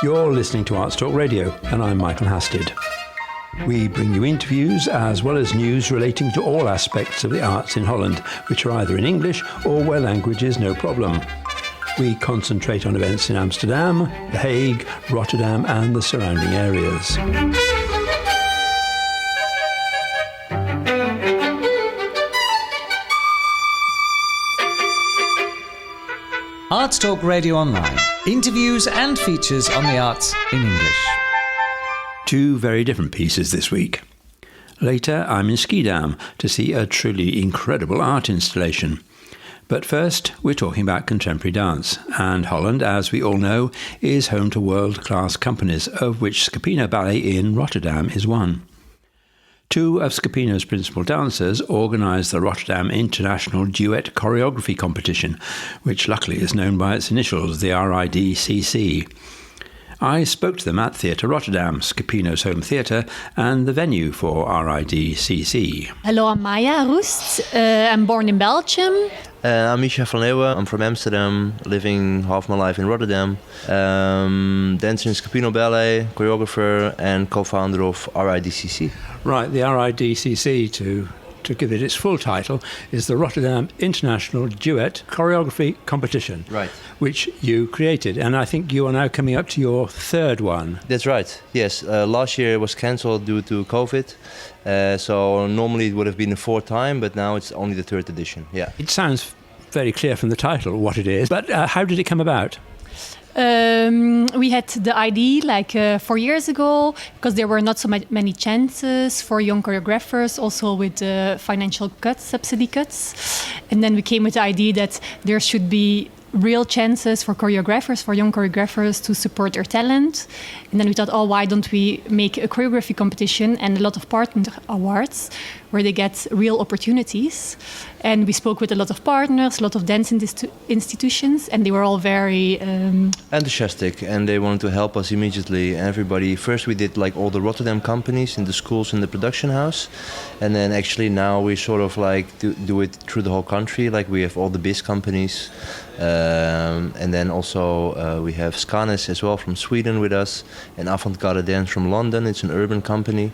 You're listening to Arts Talk Radio, and I'm Michael Hasted. We bring you interviews as well as news relating to all aspects of the arts in Holland, which are either in English or where language is no problem. We concentrate on events in Amsterdam, The Hague, Rotterdam and the surrounding areas. Arts Talk Radio Online. Interviews and features on the arts in English. Two very different pieces this week. Later, I'm in Schiedam to see a truly incredible art installation. But first, we're talking about contemporary dance. And Holland, as we all know, is home to world-class companies, of which Scapino Ballet in Rotterdam is one. Two of Scapino's principal dancers organised the Rotterdam International Duet Choreography competition, which luckily is known by its initials, the RIDCC. I spoke to them at Theatre Rotterdam, Scapino's home theatre, and the venue for RIDCC. Hello, I'm Maya ROEST. I'm born in Belgium. I'm MISCHA VAN LEEUWEN. I'm from Amsterdam, living half my life in Rotterdam. Dancer in Scapino Ballet, choreographer and co-founder of RIDCC. Right, the RIDCC, to give it its full title, is the Rotterdam International Duet Choreography Competition, right, which you created. And I think you are now coming up to your third one. That's right, yes. Last year it was cancelled due to COVID. So normally it would have been the fourth time, but now it's only the third edition. Yeah. It sounds very clear from the title what it is, but how did it come about? We had the idea 4 years ago because there were not so many chances for young choreographers, also with the financial cuts, subsidy cuts. And then we came with the idea that there should be real chances for choreographers, for young choreographers to support their talent. And then we thought, why don't we make a choreography competition and a lot of partner awards where they get real opportunities. And we spoke with a lot of partners, a lot of dance institutions, and they were all very enthusiastic, and they wanted to help us immediately. Everybody, first we did all the Rotterdam companies in the schools in the production house, and then actually now we sort of do it through the whole country. We have all the BIS companies, and then also we have Skanes as well from Sweden with us, and Avant-Garde Dance from London. It's an urban company.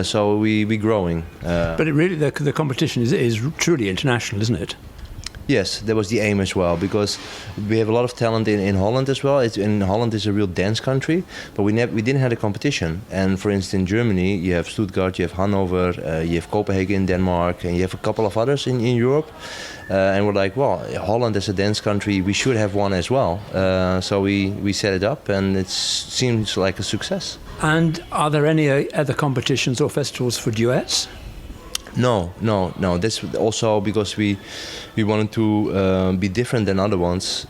So we're growing. But it really, the competition is truly international, isn't it? Yes, that was the aim as well, because we have a lot of talent in Holland as well. Holland is a real dance country, but we didn't have a competition. And for instance, in Germany, you have Stuttgart, you have Hanover, you have Copenhagen in Denmark, and you have a couple of others in Europe. And we're like, well, Holland is a dance country, we should have one as well. So we set it up, and it seems like a success. And are there any other competitions or festivals for duets? No. That's also because we wanted to be different than other ones.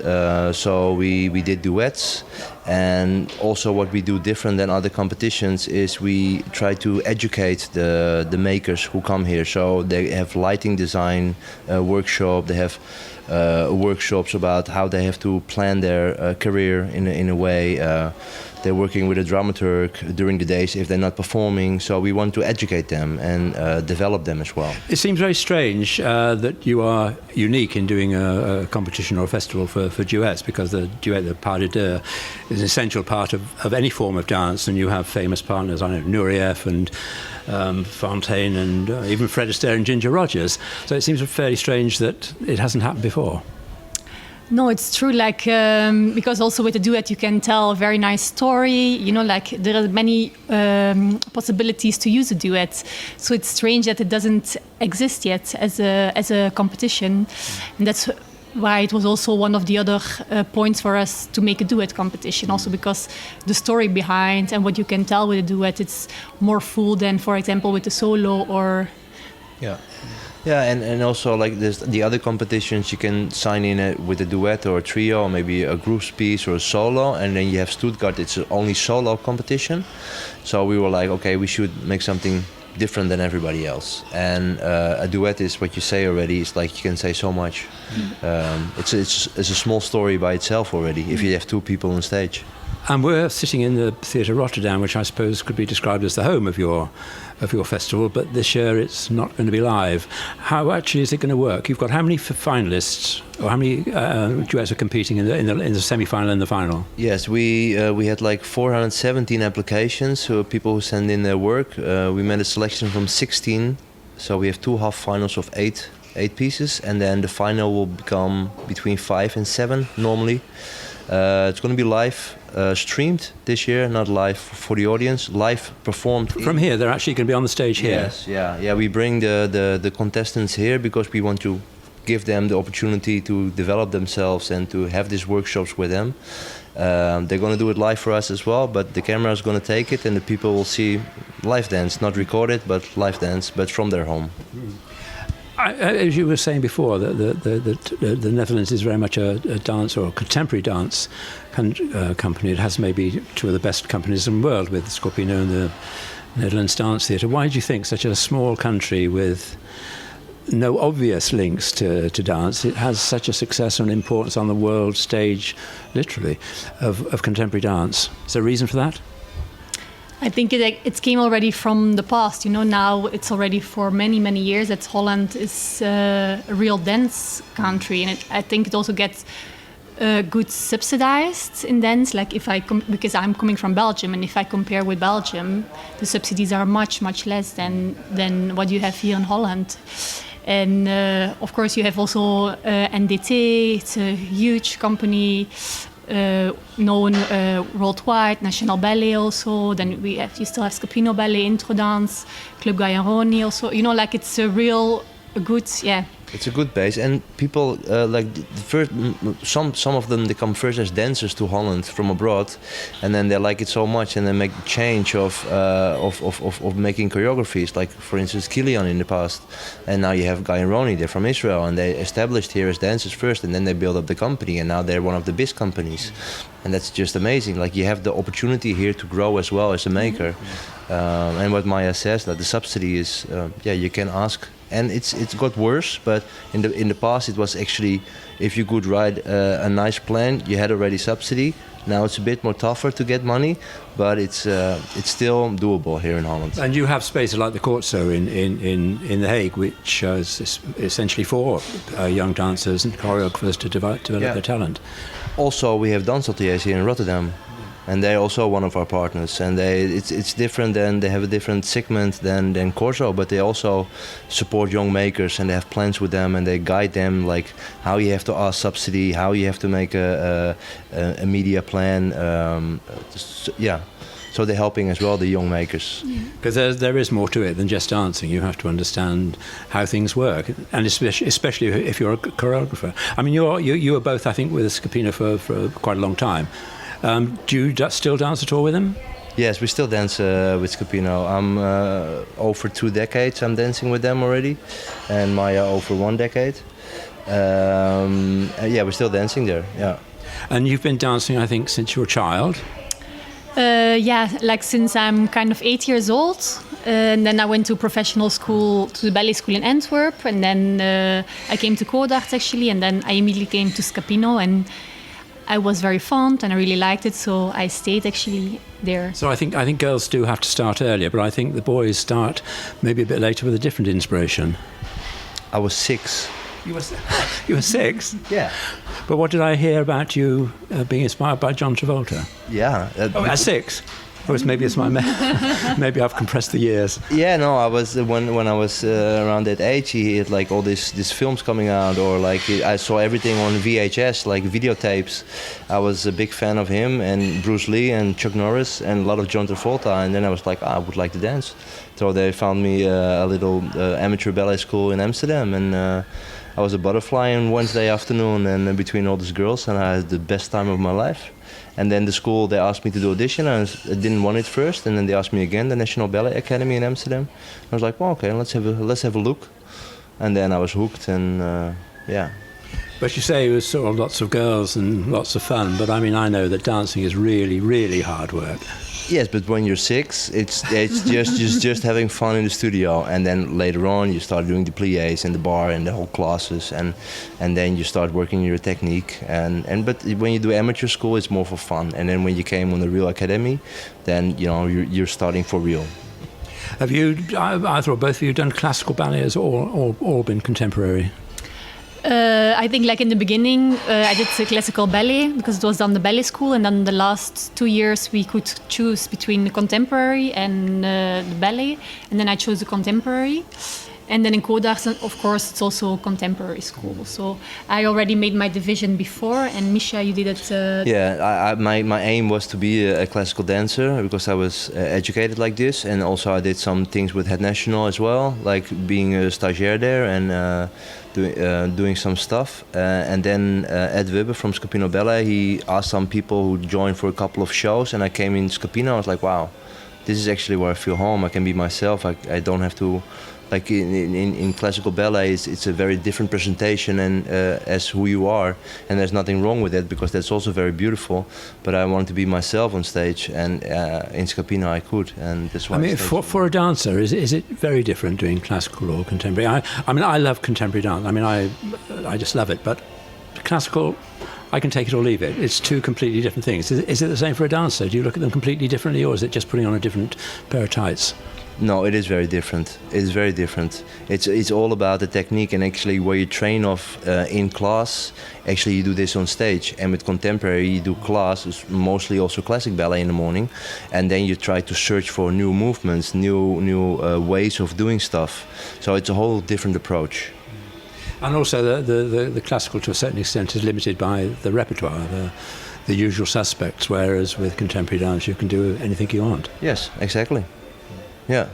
So we did duets, and also what we do different than other competitions is we try to educate the makers who come here. So they have lighting design workshop. They have workshops about how they have to plan their career in a way. They're working with a dramaturg during the days if they're not performing. So we want to educate them and develop them as well. It seems very strange that you are unique in doing a competition or a festival for duets, because the duet, the pas de deux, is an essential part of any form of dance. And you have famous partners, I know, Nureyev and Fontaine and even Fred Astaire and Ginger Rogers. So it seems fairly strange that it hasn't happened before. No, it's true. Because also with a duet you can tell a very nice story. There are many possibilities to use a duet. So it's strange that it doesn't exist yet as a competition, and that's why it was also one of the other points for us to make a duet competition. Also because the story behind and what you can tell with a duet, it's more full than, for example, with a solo or. Yeah. Yeah, and also there's the other competitions, you can sign in with a duet or a trio or maybe a group piece or a solo, and then you have Stuttgart, it's only solo competition. So we were like, okay, we should make something different than everybody else. And a duet is what you say already, it's you can say so much. It's a small story by itself already if you have two people on stage. And we're sitting in the Theatre Rotterdam, which I suppose could be described as the home of your festival, but this year it's not going to be live. How actually is it going to work? You've got how many finalists, or how many duets are competing in the semi-final and the final? Yes, we had like 417 applications, so people who send in their work. We made a selection from 16, so we have 2 half finals of 8 pieces, and then the final will become between 5 and 7 normally. It's going to be live streamed this year, not live for the audience, live performed. From here, they're actually going to be on the stage here? Yes, yeah. We bring the contestants here because we want to give them the opportunity to develop themselves and to have these workshops with them. They're going to do it live for us as well, but the camera is going to take it and the people will see live dance, not recorded, but live dance, but from their home. As you were saying before, the Netherlands is very much a dance or a contemporary dance company. It has maybe 2 of the best companies in the world with Scapino and the Netherlands Dance Theatre. Why do you think such a small country with no obvious links to dance, it has such a success and importance on the world stage, literally, of contemporary dance? Is there a reason for that? I think it came already from the past. Now it's already for many, many years that Holland is a real dance country. And I think it also gets good subsidized in dance. Like because I'm coming from Belgium, and if I compare with Belgium, the subsidies are much, much less than what you have here in Holland. And of course you have also NDT, it's a huge company. Known worldwide, National Ballet also. Then you still have Scapino Ballet, Intro Dance, Club Guy also. Like it's a good, yeah. It's a good base, and people like the first. Some of them, they come first as dancers to Holland from abroad, and then they like it so much, and they make the change of making choreographies. Like for instance, Kilian in the past, and now you have Guy and Ronnie. They're from Israel, and they established here as dancers first, and then they build up the company, and now they're one of the best companies, and that's just amazing. Like you have the opportunity here to grow as well as a maker, and what Maya says, that the subsidy is, you can ask. And it's got worse, but in the past it was actually, if you could write a nice plan, you had already subsidy. Now it's a bit more tougher to get money, but it's still doable here in Holland. And you have spaces like the Corso in The Hague, which is essentially for young dancers and choreographers to develop their talent. Also, we have dance ateliers here in Rotterdam. And they're also one of our partners, and it's different, than they have a different segment than Corso, but they also support young makers, and they have plans with them, and they guide them like how you have to ask subsidy, how you have to make a media plan. So they're helping as well the young makers. Because there is more to it than just dancing. You have to understand how things work, and especially if you're a choreographer. I mean, you were both, I think, with Scapino for quite a long time. Do you still dance at all with him? Yes, we still dance with Scapino. I'm over 2 decades. I'm dancing with them already, and Maya over 1 decade. We're still dancing there. Yeah. And you've been dancing, I think, since you were a child. Like since I'm kind of 8 years old. And then I went to professional school, to the ballet school in Antwerp, and then I came to Codarts actually, and then I immediately came to Scapino, and I was very fond and I really liked it, so I stayed actually there. So I think girls do have to start earlier, but I think the boys start maybe a bit later with a different inspiration. I was 6. You were 6? Yeah. But what did I hear about you being inspired by John Travolta? Yeah. At 6? Or maybe it's maybe I've compressed the years. Yeah, no, I was when I was around that age, he had like all these films coming out, or like I saw everything on VHS, like videotapes. I was a big fan of him and Bruce Lee and Chuck Norris and a lot of John Travolta, and then I was like, I would like to dance. So they found me a little amateur ballet school in Amsterdam, and I was a butterfly on Wednesday afternoon, and between all these girls, and I had the best time of my life. And then the school, they asked me to do audition, and I didn't want it first. And then they asked me again, the National Ballet Academy in Amsterdam. I was like, well, okay, let's have a look. And then I was hooked, and yeah. But you say it was sort of lots of girls and lots of fun. But I mean, I know that dancing is really, really hard work. Yes, but when you're 6, it's just having fun in the studio, and then later on you start doing the pliés and the bar and the whole classes, and then you start working your technique. But when you do amateur school, it's more for fun. And then when you came on the real academy, then you're starting for real. Have you, either or both of you, done classical ballets or all been contemporary? I think like in the beginning I did classical ballet because it was on the ballet school, and then the last 2 years we could choose between the contemporary and the ballet, and then I chose the contemporary. And then in Codarsen, of course, it's also contemporary school. So I already made my division before, and Mischa, you did it. My aim was to be a classical dancer because I was educated like this, and also I did some things with Het National as well, like being a stagiaire there and doing some stuff. And then Ed Wibbe from Scapino Ballet, he asked some people who joined for a couple of shows, and I came in Scapino. I was like, wow, this is actually where I feel home. I can be myself. I don't have to. Like in classical ballet, it's a very different presentation and as who you are, and there's nothing wrong with it because that's also very beautiful. But I wanted to be myself on stage, and in Scapino I could, and that's why. I mean, for a dancer, is it very different doing classical or contemporary? I mean, I love contemporary dance. I mean, I just love it. But classical, I can take it or leave it. It's two completely different things. Is it the same for a dancer? Do you look at them completely differently, or is it just putting on a different pair of tights? No, it is very different. It is very different. It's all about the technique, and actually where you train off in class, actually you do this on stage. And with contemporary, you do classes, mostly also classic ballet in the morning, and then you try to search for new movements, new ways of doing stuff. So it's a whole different approach. And also the classical, to a certain extent, is limited by the repertoire, the usual suspects, whereas with contemporary dance you can do anything you want. Yes, exactly. Yeah.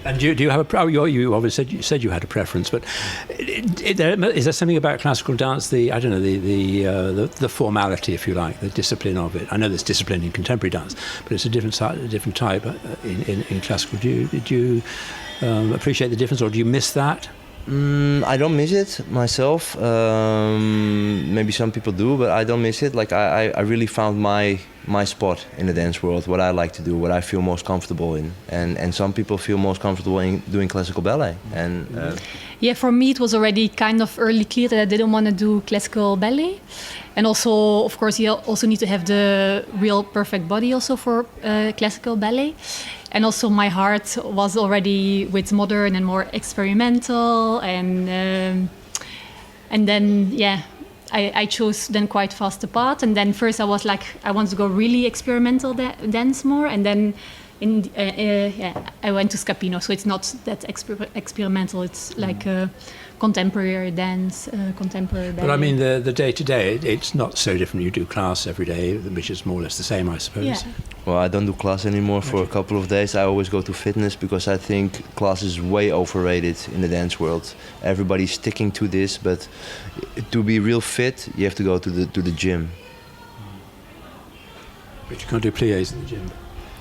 And do you have you obviously said you had a preference, but is there something about classical dance, the formality, if you like, the discipline of it? I know there's discipline in contemporary dance, but it's a different type in classical. Do you appreciate the difference, or do you miss that? I don't miss it myself. Maybe some people do, but I don't miss it. Like I really found my spot in the dance world, what I like to do, what I feel most comfortable in, and some people feel most comfortable in doing classical ballet. And for me it was already kind of early clear that I didn't want to do classical ballet, and also of course you also need to have the real perfect body also for classical ballet. And also my heart was already with modern and more experimental, and then I chose then quite fast the path. And then first I was like, I want to go really experimental dance more, and then I went to Scapino. So it's not that experimental. It's like contemporary dance, contemporary ballet. But I mean, the day-to-day, it's not so different. You do class every day, which is more or less the same, I suppose. Yeah. Well, I don't do class anymore for a couple of days. I always go to fitness because I think class is way overrated in the dance world. Everybody's sticking to this, but to be real fit, you have to go to the gym. But you can't do pliés in the gym.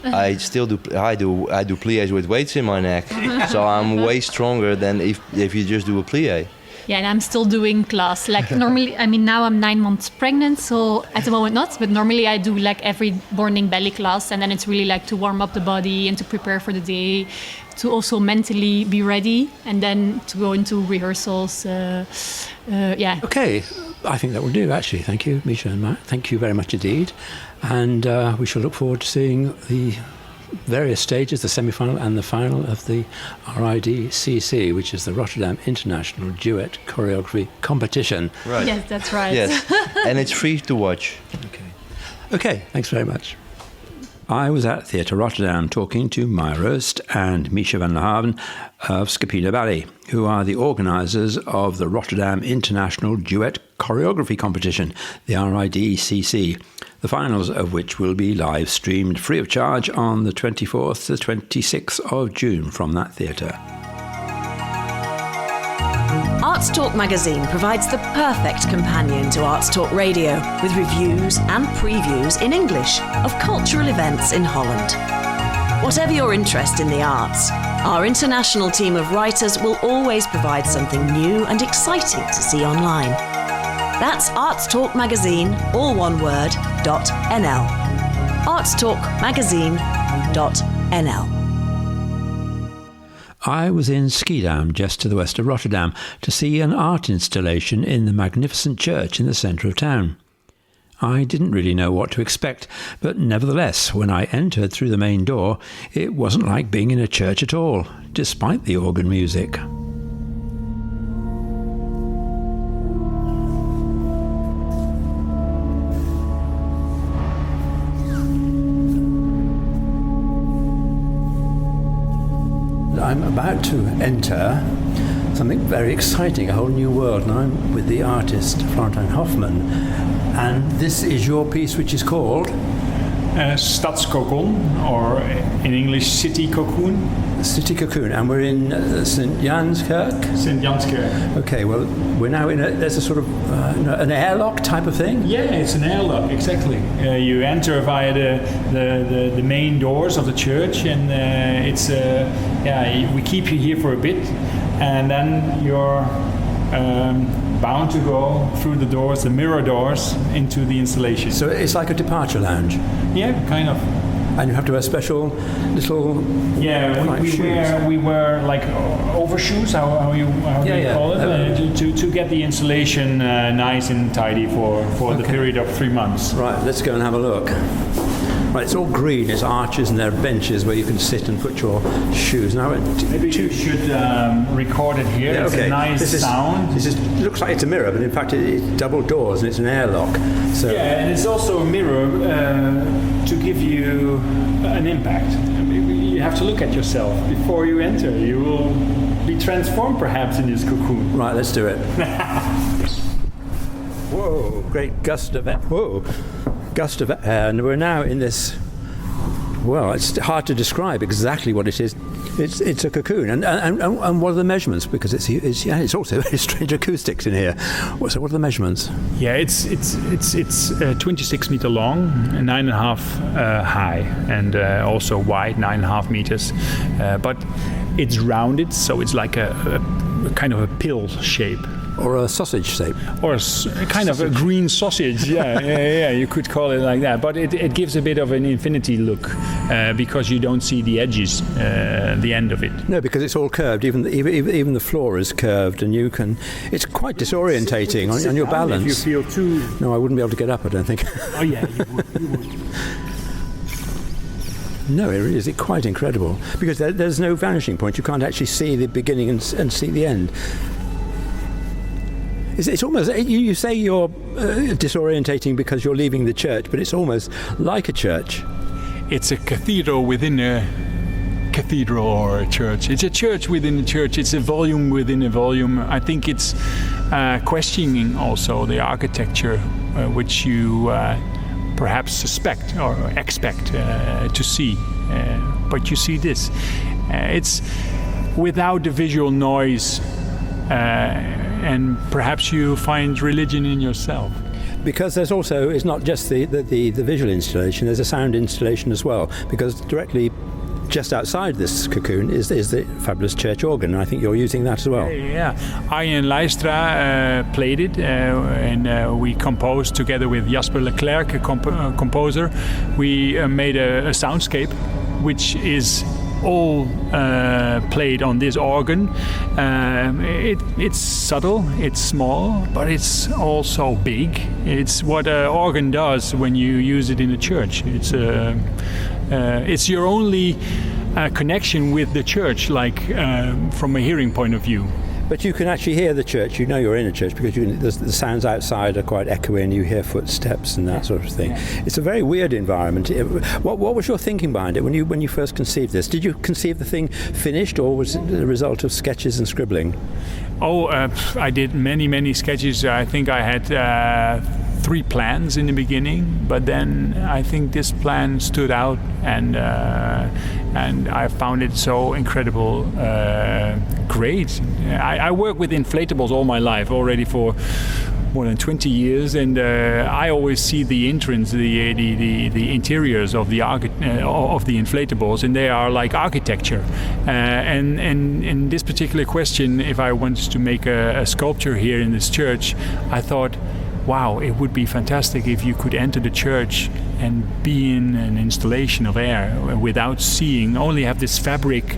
I still do. I do pliés with weights in my neck, so I'm way stronger than if you just do a plié. Yeah, and I'm still doing class. Like normally, I mean, now I'm 9 months pregnant, so at the moment not. But normally I do like every morning ballet class, and then it's really like to warm up the body and to prepare for the day, to also mentally be ready, and then to go into rehearsals. Okay, I think that will do. Actually, thank you, Mischa and Matt. Thank you very much indeed, and we shall look forward to seeing the various stages, the semi-final and the final of the RIDCC, which is the Rotterdam International Duet Choreography Competition. Right. Yes, that's right. Yes, and it's free to watch. Okay, thanks very much. I was at Theatre Rotterdam talking to ROEST and MISCHA VAN LEEUWEN of Scapino Ballet, who are the organisers of the Rotterdam International Duet Choreography Competition, the RIDCC, the finals of which will be live streamed free of charge on the 24th to 26th of June from that theatre. Arts Talk magazine provides the perfect companion to Arts Talk Radio, with reviews and previews in English of cultural events in Holland. Whatever your interest in the arts, our international team of writers will always provide something new and exciting to see online. That's Arts Talk magazine, all one word, .nl. artstalkmagazine.nl. I was in Schiedam, just to the west of Rotterdam, to see an art installation in the magnificent church in the centre of town. I didn't really know what to expect, but nevertheless, when I entered through the main door, it wasn't like being in a church at all, despite the organ music. I'm about to enter something very exciting, a whole new world, and I'm with the artist Florentijn Hofman, and this is your piece, which is called STADSCOCON, or in English City Cocoon. City Cocoon, and we're in Sint Janskerk. Sint Janskerk. Okay, well, we're now there's a sort of an airlock type of thing. Yeah, it's an airlock, exactly. You enter via the main doors of the church, and we keep you here for a bit, and then you're bound to go through the doors, the mirror doors, into the installation. So it's like a departure lounge. Yeah, kind of. And you have to wear special little we wear like overshoes, how you call it, to get the installation nice and tidy for the period of 3 months. Right, let's go and have a look. Right, it's all green, it's arches and there are benches where you can sit and put your shoes. Now, maybe you should record it here. Yeah, it's a nice sound. This looks like it's a mirror, but in fact it's double doors and it's an airlock. So yeah, and it's also a mirror to give you an impact. You have to look at yourself before you enter. You will be transformed perhaps in this cocoon. Right, let's do it. Whoa, great gust of air. And we're now in this, well, it's hard to describe exactly what it is. It's a cocoon, and what are the measurements? Because it's also very strange acoustics in here. So what are the measurements? Yeah, it's 26 meter long, 9.5 high, and also wide, 9.5 meters. But it's rounded, so it's like a kind of a pill shape. Or a sausage shape. Or kind of a green sausage, yeah, you could call it like that. But it gives a bit of an infinity look because you don't see the edges, the end of it. No, because it's all curved. Even the floor is curved, and it's quite disorientating on your balance. If you feel too... No, I wouldn't be able to get up, I don't think. Oh yeah, you would. No, it really is quite incredible. Because there's no vanishing point. You can't actually see the beginning and see the end. It's almost, you say you're disorientating because you're leaving the church, but it's almost like a church. It's a cathedral within a cathedral or a church. It's a church within a church. It's a volume within a volume. I think it's questioning also the architecture which you perhaps suspect or expect to see. But you see this. It's without the visual noise. And perhaps you find religion in yourself. Because there's also, it's not just the visual installation, there's a sound installation as well. Because directly just outside this cocoon is the fabulous church organ, and I think you're using that as well. Yeah, Arjen Leistra played it, and we composed together with Jasper Leclerc, a composer. We made a soundscape, which is all played on this organ. It's subtle, it's small, but it's also big. It's what an organ does when you use it in a church. It's your only connection with the church, like from a hearing point of view. But you can actually hear the church. You know you're in a church because the sounds outside are quite echoey, and you hear footsteps and that sort of thing. Yeah. It's a very weird environment. What was your thinking behind it when you first conceived this? Did you conceive the thing finished, or was it the result of sketches and scribbling? I did many sketches. I think I had 3 plans in the beginning, but then I think this plan stood out, and I found it so incredible, great. I work with inflatables all my life, already for more than 20 years, and I always see the entrance, the interiors of the inflatables, and they are like architecture. And in this particular question, if I wanted to make a sculpture here in this church, I thought, wow, it would be fantastic if you could enter the church and be in an installation of air without seeing. Only have this fabric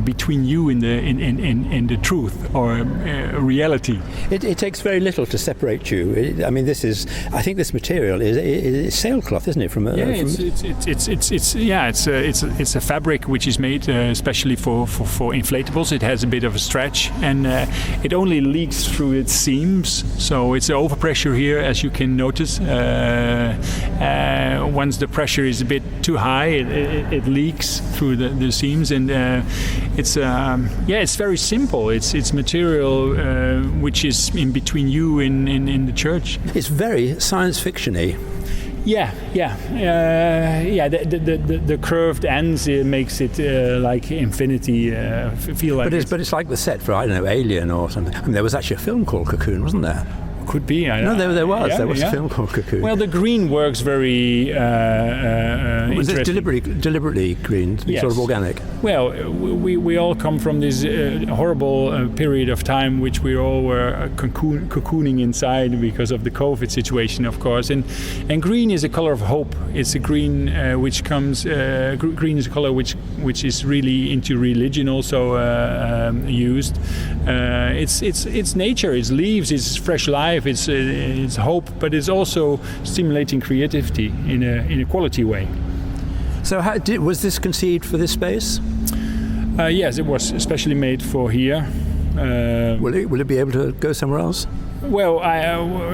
between you and the truth or reality. It takes very little to separate you. I think this material is sailcloth, isn't it? It's a fabric which is made especially for inflatables. It has a bit of a stretch, and it only leaks through its seams. So it's overpressure here, as you can notice. Once the pressure is a bit too high, it leaks through the seams, and it's very simple. It's material which is in between you in the church. It's very science fiction-y. The curved ends, it makes it like infinity feel like. But it's like the set for, I don't know, Alien or something. I mean, there was actually a film called Cocoon, wasn't there? Could be. There was a film called Cocoon. Well, the green works very was it deliberately green, yes. Sort of organic? Well, we all come from this horrible period of time which we all were cocooning inside because of the COVID situation, of course. And green is a color of hope. It's a green which comes. Green is a color which is really into religion also used. It's nature. It's leaves. It's fresh life. It's hope, but it's also stimulating creativity in a quality way. So was this conceived for this space? Yes, it was especially made for here. Will it be able to go somewhere else? Well,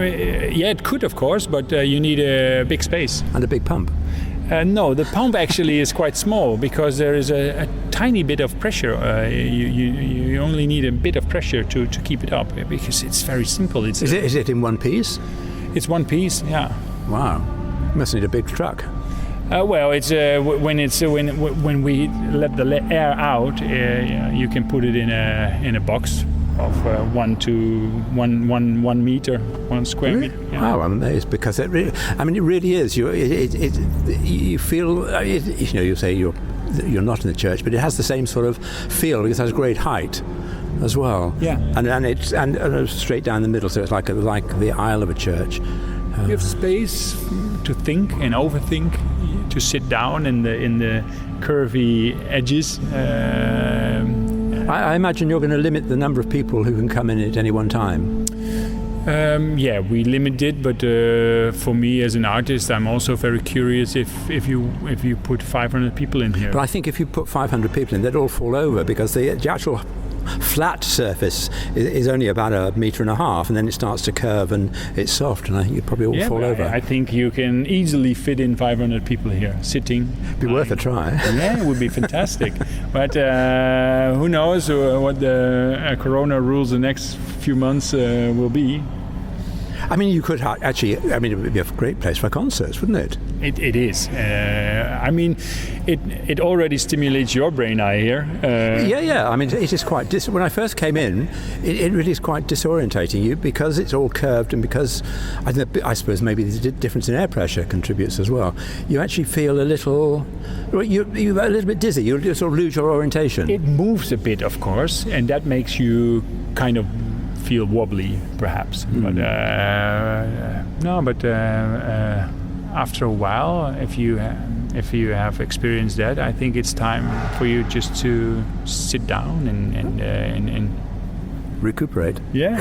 it could, of course, but you need a big space. And a big pump? No, the pump actually is quite small because there is a tiny bit of pressure. You only need a bit of pressure to keep it up because it's very simple. Is it in one piece? It's one piece, yeah. Wow, you must need a big truck. Well, it's when we let the air out, you can put it in a box of 1 meter, 1 square meter. Yeah. Wow, I'm amazed because it really is. You feel, you say you're not in the church, but it has the same sort of feel because it has great height as well. Yeah, and it's straight down the middle, so it's like the aisle of a church. You have space to think and overthink, to sit down in the curvy edges. I imagine you're going to limit the number of people who can come in at any one time. We limit it, but for me as an artist, I'm also very curious if you put 500 people in here. But I think if you put 500 people in, they'd all fall over because the actual flat surface is only about 1.5 meters, and then it starts to curve and it's soft, and I think you'd probably all fall over. I think you can easily fit in 500 people here, sitting. It'd be worth a try. Yeah, it would be fantastic. But who knows what the corona rules the next few months will be. I mean, you could actually, it would be a great place for concerts, wouldn't it? It is. It already stimulates your brain, I hear. Yeah. I mean, it is quite. When I first came in, it really is quite disorientating you because it's all curved, and because I suppose maybe the difference in air pressure contributes as well. You actually feel a little. You're a little bit dizzy. You sort of lose your orientation. It moves a bit, of course, and that makes you kind of feel wobbly, perhaps. But after a while, if you have experienced that, I think it's time for you just to sit down and recuperate. Yeah.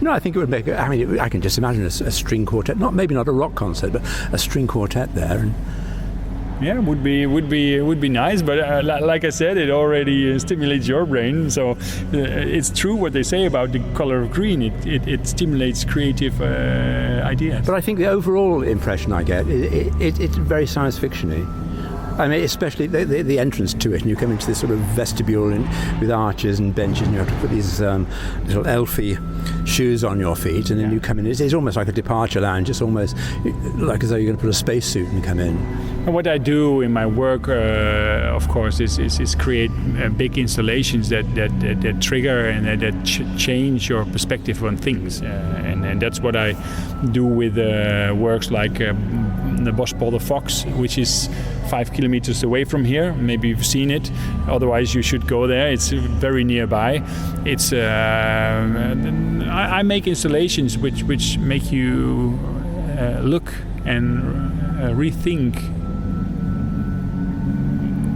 No, I think it would make. I can just imagine a string quartet. Maybe not a rock concert, but a string quartet there. And yeah, would be nice, but like I said, it already stimulates your brain. So it's true what they say about the color of green. It stimulates creative ideas. But I think the overall impression I get, it's very science fiction-y. I mean, especially the entrance to it, and you come into this sort of vestibule with arches and benches, and you have to put these little elfy shoes on your feet, and then you come in. It's almost like a departure lounge. It's almost like as though you're going to put a spacesuit and come in. And what I do in my work, of course, is create big installations that trigger and that change your perspective on things, and that's what I do with works like the Bospolder Fox, which is 5 kilometers away from here. Maybe you've seen it. Otherwise, you should go there. It's very nearby. It's I make installations which make you look and rethink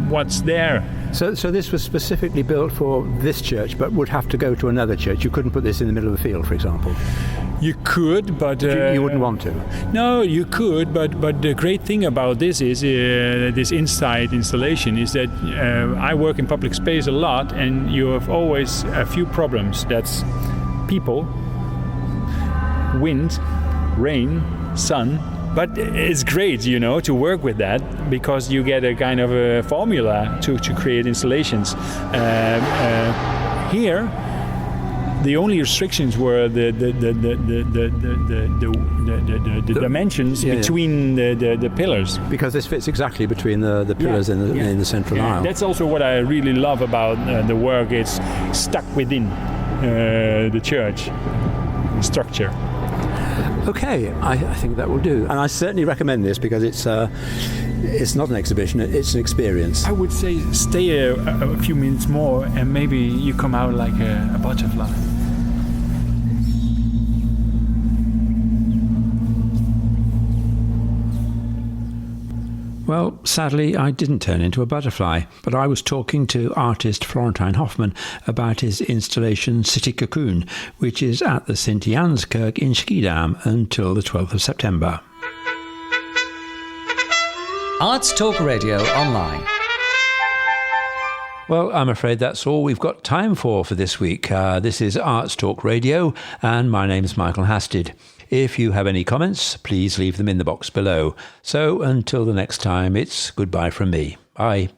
what's there. So this was specifically built for this church, but would have to go to another church. You couldn't put this in the middle of the field, for example. You could, but you wouldn't want to. No, you could, but the great thing about this is this inside installation is that I work in public space a lot, and you have always a few problems. That's people, wind, rain, sun. But it's great, to work with that because you get a kind of a formula to create installations. Here, the only restrictions were the dimensions between the pillars. Because this fits exactly between the pillars in the central aisle. That's also what I really love about the work. It's stuck within the church structure. Okay, I think that will do. And I certainly recommend this because it's not an exhibition, it's an experience. I would say stay a few minutes more and maybe you come out like a butterfly. Well, sadly, I didn't turn into a butterfly, but I was talking to artist Florentijn Hofman about his installation City Cocoon, which is at the Sint Janskerk in Schiedam until the 12th of September. Arts Talk Radio Online. Well, I'm afraid that's all we've got time for this week. This is Arts Talk Radio, and my name's Michael Hasted. If you have any comments, please leave them in the box below. So until the next time, it's goodbye from me. Bye.